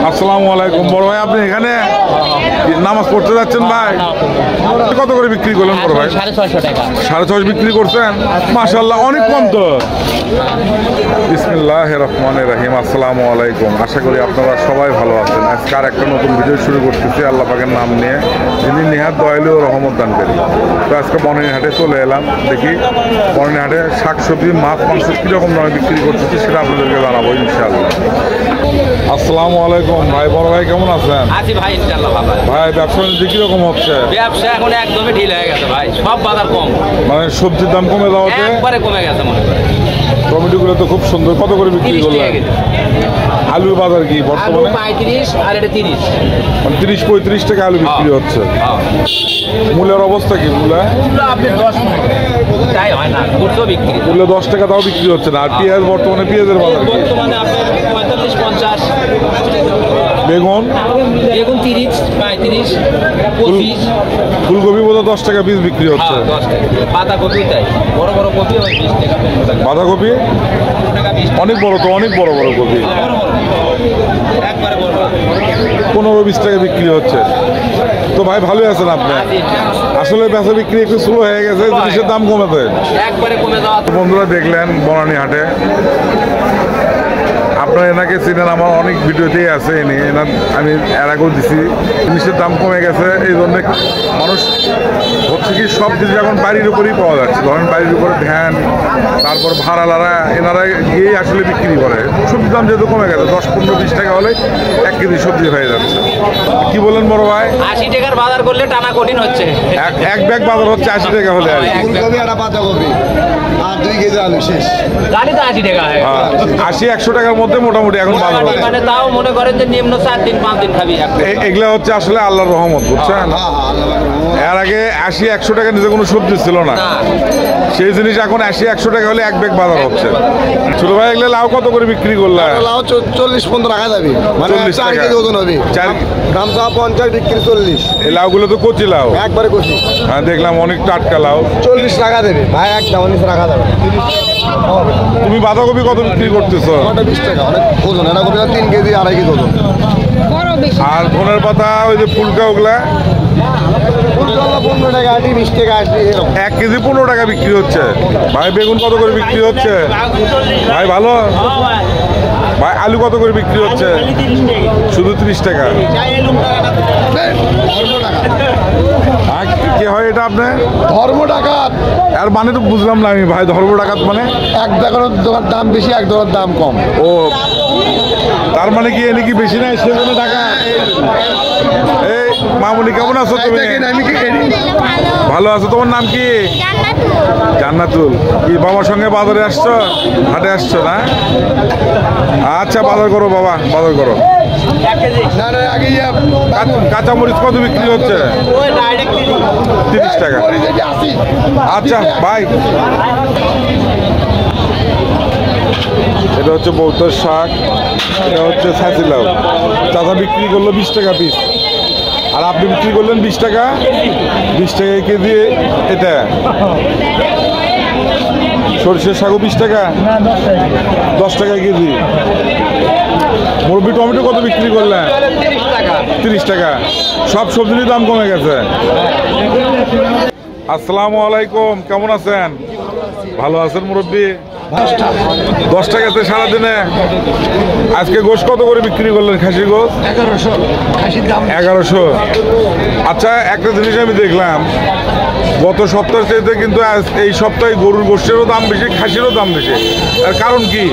আসসালামু আলাইকুম বড় ভাই, আপনি এখানে নামাজ পড়তে যাচ্ছেন ভাই? কত করে বিক্রি করলেন বড় ভাই? 650 টাকা। 650 বিক্রি করছেন, মাশাআল্লাহ অনেক কম তো। বিসমিল্লাহির রহমানির রহিম। আসসালামু আলাইকুম, আশা করি আপনারা সবাই ভালো আছেন। আজকে আর একটা নতুন ভিডিও শুরু করতেছি আল্লাহ পাকের নাম নিয়ে, যিনি নিহাত দয়ালু ও রহমত দানকারী। তো আজকে বনানীহাটে চলে এলাম, দেখি বনানীহাটে শাকসবজি মাছ মাংস কীরকম দামে বিক্রি করতেছি সেটা আপনাদেরকে জানাবো ইনশাআল্লাহ। আসসালামু আলাইকুম ভাই, বড় ভাই কেমন আছেন? আছি ভাই, ইনশাআল্লাহ ভালো। ভাই ব্যবসা বাণিজ্য কিরকম হচ্ছে? ব্যবসা এখন একদমই ঢিল হয়ে গেছে ভাই, সব বাজার কম, মানে সবজির দাম কমে যাওয়াতে একবারে কমে গেছে মনে করেন। টমেটোগুলো তো খুব সুন্দর, কত করে বিক্রি 30 করলেন? টাকা কেজি। আলুর বাজার কি আলু বর্তমানে? 35 আর এটা 30। মানে 30-35 টাকা আলু বিক্রি হচ্ছে। মূলের অবস্থা কি? মূলা আপনি 10 তাই হয় না, খুচরো বিক্রি মূল্য 10 টাকা তাও বিক্রি হচ্ছে না। আর পেঁয়াজ বর্তমানে, পেঁয়াজের বাজার কি? বর্তমানে আপনার 45-50। বেগুন বেগুন 30, 35, 25। ফুলকপি বোধহয় 10 টাকা পিস বিক্রি হচ্ছে। 10 টাকা। পাতাকপি তাই, বড় বড় কপি ওই 20 টাকা 15 টাকা। বাঁধাকপি 15 টাকা 20 টাকা। অনেক বড় তো, অনেক বড় বড় কপি বড় বড় একবারে বড়। 15-20 টাকা বিক্রি হচ্ছে। তো ভাই ভালোই আছেন আপনি? আসলে বেচা বিক্রি একটু স্লো হয়ে গেছে, জিনিসের দাম কমেছে একবারে কমে যাওয়া। বন্ধুরা দেখলেন বনানীহাটে, আপনারা এনাকে চিনেন, আমার অনেক ভিডিওতেই আছে এনে এনার, আমি এর আগেও দিছি। জিনিসের দাম কমে গেছে, এই জন্য মানুষ হচ্ছে কি সব জিনিস এখন বাড়ির উপরেই পাওয়া যাচ্ছে। ধরেন বাড়ির উপরে ভ্যান, তারপর ভাড়ালারা, এনারা গিয়েই আসলে বিক্রি করে। সবজির দাম যেহেতু কমে গেছে, 10-15-20 টাকা হলে 1 কেজি সবজি হয়ে যাচ্ছে। কি বলেন বড় ভাই? 80 টাকার বাজার করলে টানা কঠিন হচ্ছে। এক ব্যাগ বাজার হচ্ছে 80 টাকা হলে আর কি। ফুলকপি আর পাতাকপি আর 2 কেজি আলু শেষ। গাড়ি তো 80 টাকা হয়। 80-100 টাকার মধ্যে মোটামুটি এখন বাজার হচ্ছে। মানে তাও মনে করেন যে নিম্ন 4 দিন 5 দিন খাবি। এগুলা হচ্ছে আসলে আল্লাহর রহমত, বুঝছেন? এর আগে 80-100 টাকা নিচে কোনো সবজি ছিল না, সেই জিনিস এখন 80-100 টাকা হলে এক ব্যাগ বাজার হচ্ছে। ছোট ভাই এগুলো লাউ কত করে বিক্রি করলে? লাউ 40-15 টাকা যাবে, মানে 40 4 টাকা। কেজি ওজন হবে। দাম তো 50, বিক্রি 40। এই লাউগুলো তো কচি লাউ, একবারে কষি। হ্যাঁ দেখলাম অনেক টাটকা লাউ। 40 টাকা দেবে ভাই, একদম 19 টাকা যাবে। তুমি বাঁধাকপি কত বিক্রি করতেছো? ওটা 20 টাকা, অনেক ওজন। এটা কপি 3 কেজি 2.5 কেজি ওজন। আর ধনের পাতা ওই যে ফুলকা, ওগুলা 15 টাকা, 20 টাকা আসবে এরকম। 1 কেজি 15 টাকা বিক্রি হচ্ছে। ভাই বেগুন কত করে বিক্রি হচ্ছে? ভাই ভালো ভাই, আলু কত করে বিক্রি হচ্ছে? শুধু 30 টাকা। আর কি হয় এটা আপনার? ধর্ম ডাকাত। আর মানে তো বুঝলাম না আমি ভাই, ধর্ম ডাকাত মানে? এক দোকানের দাম বেশি, এক দোকানের দাম কম। ও তার মানে কি এনে কি বেশি নাই সেজন্য টাকা? এই মামুনি কেমন আছো তুমি? ভালো আছো? তোমার নাম কি? জান্নাতুল। কি বাবার সঙ্গে বাজারে আসছো, হাটে আসছো না? আচ্ছা বাজার করো বাবা, বাজার করো। কাঁচামরিচ কত বিক্রি হচ্ছে? 30 টাকা। আচ্ছা ভাই, এটা হচ্ছে বৌদ্ধর শাক, এটা হচ্ছে ছাঁচি লাউ। চাচা বিক্রি করলো 20 টাকা পিস, আর আপনি বিক্রি করলেন 20 টাকা। 20 টাকা কেজি। এটা সরষের শাকও 20 টাকা, 10 টাকা কেজি। মুরব্বি টমেটো কত বিক্রি করলেন? 30 টাকা। সব সবজির দাম কমে গেছে। আসসালামু আলাইকুম, কেমন আছেন? ভালো আছেন মুরব্বি? 10 টাকাতে সারাদিনে। আজকে গোশ কত করে বিক্রি করলেন? খাসির গোশ 1100। আচ্ছা একটা জিনিস আমি দেখলাম, গত সপ্তাহের চাইতে কিন্তু এই সপ্তাহে গরুর গোশেরও দাম বেশি, খাসিরও দাম বেশি। আর কারণ কি?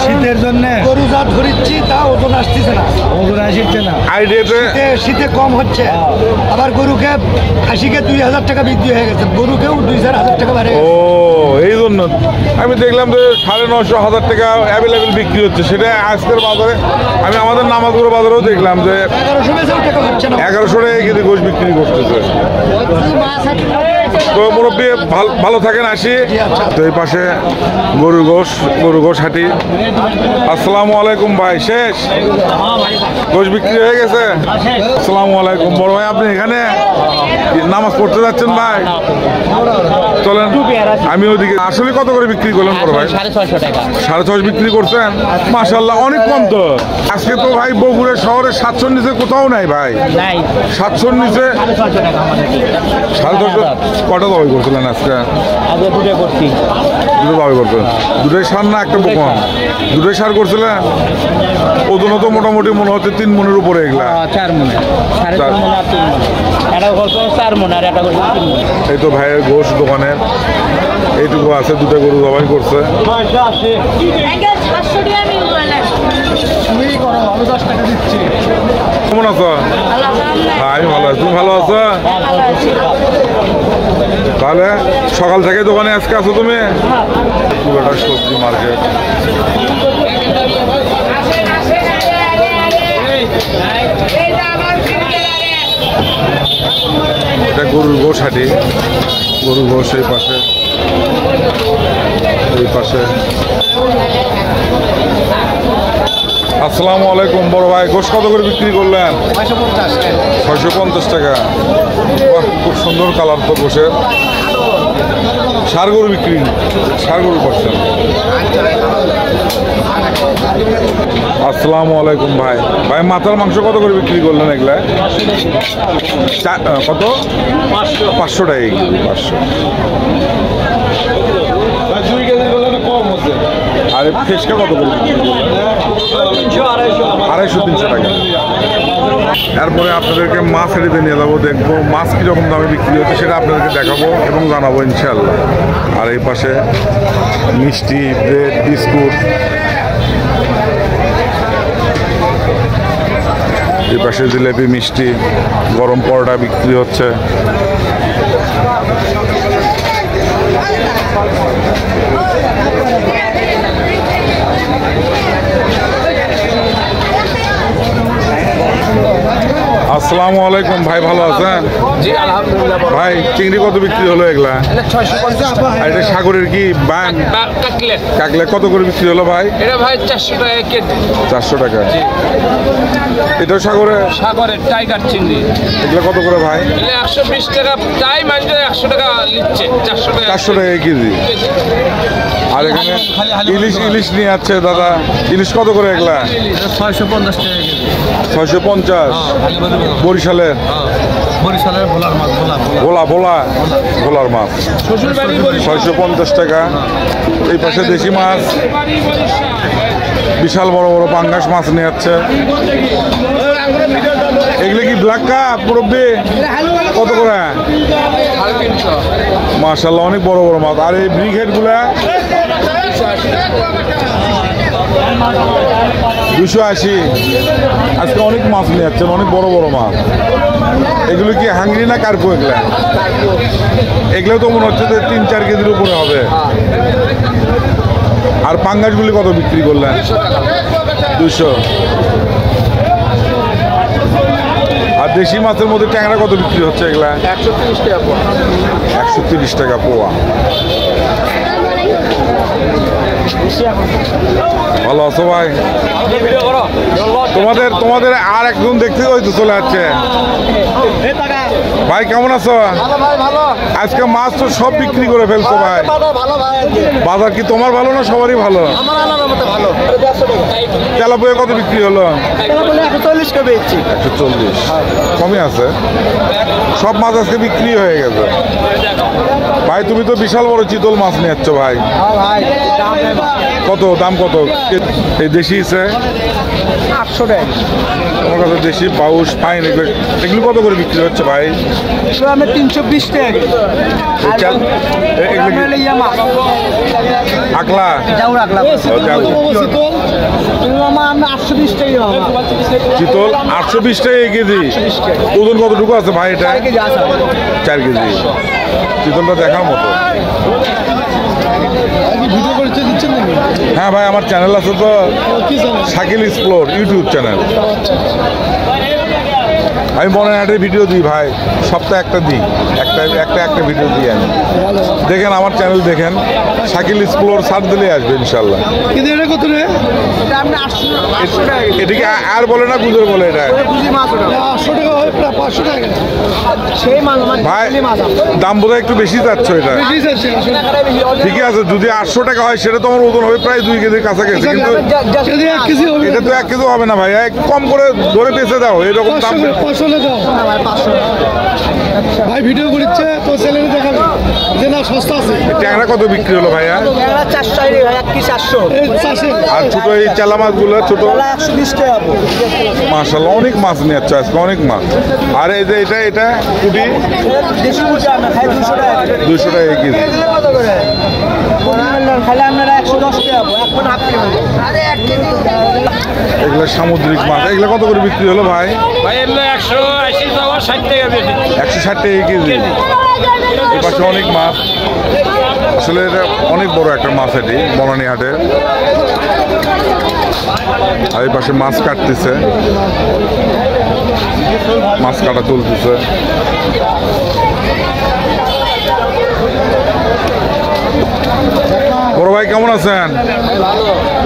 শীতের জন্য গরু যা ধরিচ্ছি তা ওজন আসতেছে না, ওজন আসছে না। আইডিয়াতে শীতে কম হচ্ছে, আবার গরুকে খাসিকে 2000 টাকা বিক্রি হয়ে গেছে, গরুকেও 2-4 টাকা বাড়ে। ও এই জন্য আমি দেখলাম যে 950-1000 টাকা অ্যাভেলেবেল বিক্রি হচ্ছে। সেটা আজকের বাজারে আমি আমাদের নামাজগুলো বাজারেও দেখলাম যে 1100 টাকা হচ্ছে না। 1100 টাকা কেজি গোশ বিক্রি করতেছে। তো মুরব্বী ভালো থাকেন, আসি। তো এই পাশে গরু গোশ হাঁটি। আসসালামু আলাইকুম ভাই, শেষ গোশ বিক্রি হয়ে গেছে। আসসালামু আলাইকুম বড় ভাই, আপনি এখানে নামাজ পড়তে যাচ্ছেন ভাই? চলেন আমি ওইদিকে। আসলে কত করে বিক্রি করলেন বড় ভাই? 650 টাকা। 650 বিক্রি করছেন, মাশাআল্লাহ অনেক কম তো। আজকে তো ভাই বগুড়া শহরে 700 নিচে কোথাও নাই ভাই। নাই 700 নিচে 650 টাকা আমাদের। 650 কটা দাবি করছিলেন আজকে? আগে দুটো করছি। দুটো দাবি করছিলেন, দুটোই সার না একটা বোকন? দুটোই সার করছিলেন। ওজনও তো মোটামুটি মনে হচ্ছে 3 মনের উপরে এগুলা। 4 মণ, 3.5 মণ আর 3 মণ। এটা করছে 4 মণ আর এটা করছে 3 মণ। এই তো ভাইয়ের গোশ দোকানের এইটুকু আছে, দুটো গরু জবাই করছে। কেমন আছো? আমি ভালো আছি, তুমি ভালো আছো? তাহলে সকাল থেকে দোকানে আজকে আছো তুমি? পুরোটা সবজি মার্কেট। এটা গরুর গোশ হাটি, গরুর গোশ এই পাশে, এই পাশে। আসসালামু আলাইকুম বড় ভাই, গোশ কত করে বিক্রি করলেন? 650 টাকা। বাহ, খুব সুন্দর কালার তো গোশের। ষাঁড় গরু বিক্রি, ষাঁড় গরু করছেন। আসসালামু আলাইকুম ভাই, ভাই মাথার মাংস কত করে বিক্রি করলেন এগুলা? কত? 500 টাকা। 500। আর ফেসকা কত করে বিক্রি করলেন? 250-300 টাকা। এরপরে আপনাদেরকে মাছ হাঁড়িতে নিয়ে যাবো, দেখবো মাছ কীরকম দামে বিক্রি হচ্ছে সেটা আপনাদেরকে দেখাবো এবং জানাবো ইনশাআল্লাহ। আর এই পাশে মিষ্টি, ব্রেড, বিস্কুট, এই পাশে জিলেপি, মিষ্টি, গরম পরোটা বিক্রি হচ্ছে। আসসালামু আলাইকুম ভাই, ভালো আছেন? জি আলহামদুলিল্লাহ। ভাই চিংড়ি কত বিক্রি হলো এগুলা? 650 আর এটা সাগরের কি বান কাকলেট। কাকলে কত করে বিক্রি হলো ভাই? এটা ভাই 400 টাকা কেজি। 400 টাকা। এটাও সাগরে? সাগরের টাইগার চিংড়ি। এগুলো কত করে ভাই? 120 টাকা, তাই মানে 100 টাকা নিচ্ছে। 400 টাকা। 400 টাকা কেজি। আর এখানে ইলিশ, ইলিশ নিয়ে যাচ্ছে দাদা। ইলিশ কত করে এগুলা? 650 টাকা কেজি। 650। বরিশালের? বরিশালের ভোলার মাছ। ভোলার মাছ 650 টাকা। এই পাশে দেশি মাছ, বিশাল বড় বড় পাঙ্গাস মাছ নিয়ে যাচ্ছে। এগুলো কি ব্ল্যাক কাপ মুরব্বি? কত করে? 350। মাশাআল্লাহ অনেক বড় বড় মাছ। আর এই ব্রিগেড গুলা 280। আজকে অনেক মাছ নিয়ে যাচ্ছেন, অনেক বড় বড় মাছ। এগুলো কি হাঙ্গরি না কার্পো? এগুলো তো মনে হচ্ছে যে 3-4 কেজির উপরে হবে। আর পাঙ্গাসগুলি কত বিক্রি করলেন? 200। আর দেশি মাছের মধ্যে ট্যাংরা কত বিক্রি হচ্ছে এগুলা? 130 টাকা পোয়া। 130 টাকা পোয়া। ভালো আছো ভাই? তোমাদের আর একজন দেখতে হয়তো চলে যাচ্ছে। ভাই কেমন আছো? আজকে মাছ তো সব বিক্রি করে ফেলছো ভাই। বাজার কি তোমার ভালো না সবারই ভালো? তেলাপিয়া কত বিক্রি হলো? 140। কমই আছে, সব মাছ আজকে বিক্রি হয়ে গেছে। ভাই তুমি তো বিশাল বড় চিতল মাছ নিয়ে যাচ্ছ ভাই। কত দাম? কত এই দেশি? 800 টাকা। তোমার কাছে দেশি পাউস ফাইন এগুলো কত করে বিক্রি হচ্ছে ভাই? আমি 320 টাকা। আকলা চিতল 820 টাকা কেজি। ওজন কতটুকু আছে ভাই এটা? 4 কেজি। চিতলটা দেখার মতো। হ্যাঁ ভাই, আমার চ্যানেল আছে তো, শাকিল এক্সপ্লোর ইউটিউব চ্যানেল। আমি বনানীহাটের ভিডিও দিই ভাই, সপ্তাহে একটা দিই, একটা ভিডিও দিই আমি। দেখেন আমার চ্যানেল দেখেন, শাকিল এক্সপ্লোর সার্চ দিলেই আসবে ইনশাল্লাহ। কিন্তু এটা কত রে? এটাকে আর বলে না গুজর বলে এটা 800 টাকা হয়, প্রায় 500 টাকা ভাই, দাম বোধহয় একটু বেশি যাচ্ছে এটা। বেশি যাচ্ছে আসলে। ঠিকই আছে, যদি 800 টাকা হয় সেটা তো আমার ওজন হবে প্রায় 2 কেজির কাছাকাছি, কিন্তু যদি 1 কেজি হবে এটা তো 1 কেজি হবে না ভাই, একটু কম করে ধরে বেঁচে দাও, এরকম দাম। 500 দাও ভাই, ভিডিও করছে তো চ্যানেলে দেখাবে যে না সস্তা আছে। ট্যাংরা কত বিক্রি হলো ভাইয়া? 400 ভাই, 1 পিস 800। এই চাষে আর ছোট এই চেলা মাছগুলো ছোট, 120 টাকা। মাশাআল্লাহ অনেক মাছ নিয়ে যাচ্ছে আজকে, অনেক মাছ। আর এই যে এটা কুটি দেশি মুরগি আমরা খাই 200 টাকা। 200 টাকা কেজি। কত করে? খালি আপনারা 110 টাকা, এখন হাফ কেজি। আরে 1 কেজি। এগুলো সামুদ্রিক মাছ, এগুলো কত করে বিক্রি হলো ভাই? ভাই এগুলো 180 টাকা, 60 টাকা বেশি। 160 টাকা কেজি। এর পাশে অনেক মাছ, আসলে এটা অনেক বড় একটা মাছ এটি বনানীহাটে। আর এই পাশে মাছ কাটতেছে, মাছ কাটা চলতেছে। বড় ভাই কেমন আছেন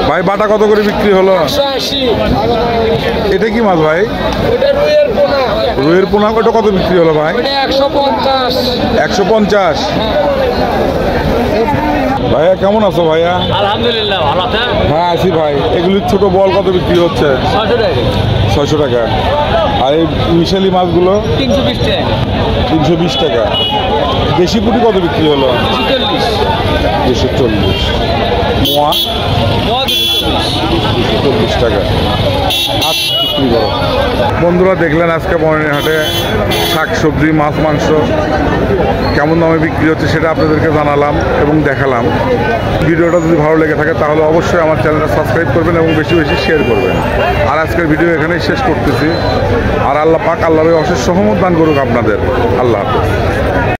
ভাই? বাটা কত করে বিক্রি হলো? 180। এটা কি মাছ ভাই? ওটা রুইয়ের পোনা। রুইয়ের পোনা, ওটা কত বিক্রি হলো ভাই? ওটা 150। 150। ভাইয়া কেমন আছো ভাইয়া? আলহামদুলিল্লাহ ভালো আছে। হ্যাঁ আছি ভাই। এগুলির ছোট বল কত বিক্রি হচ্ছে? 600 টাকা। 600 টাকা। আর এই মিশালি মাছগুলো 320 টাকা। 320 টাকা। দেশি পুঁটি কত বিক্রি হলো? 240। 240। মোয়া 240 টাকা। আচ্ছা বিক্রি করো। বন্ধুরা দেখলেন আজকে বনানীহাটে শাক সবজি মাছ মাংস কেমন দামে বিক্রি হচ্ছে সেটা আপনাদেরকে জানালাম এবং দেখালাম। ভিডিওটা যদি ভালো লেগে থাকে তাহলে অবশ্যই আমার চ্যানেলটা সাবস্ক্রাইব করবেন এবং বেশি বেশি শেয়ার করবেন। আর আজকের ভিডিও এখানেই শেষ করতেছি। আর আল্লাহ পাক আল্লাহর অশেষ সহমত দান করুক আপনাদের। আল্লাহ হাফেজ।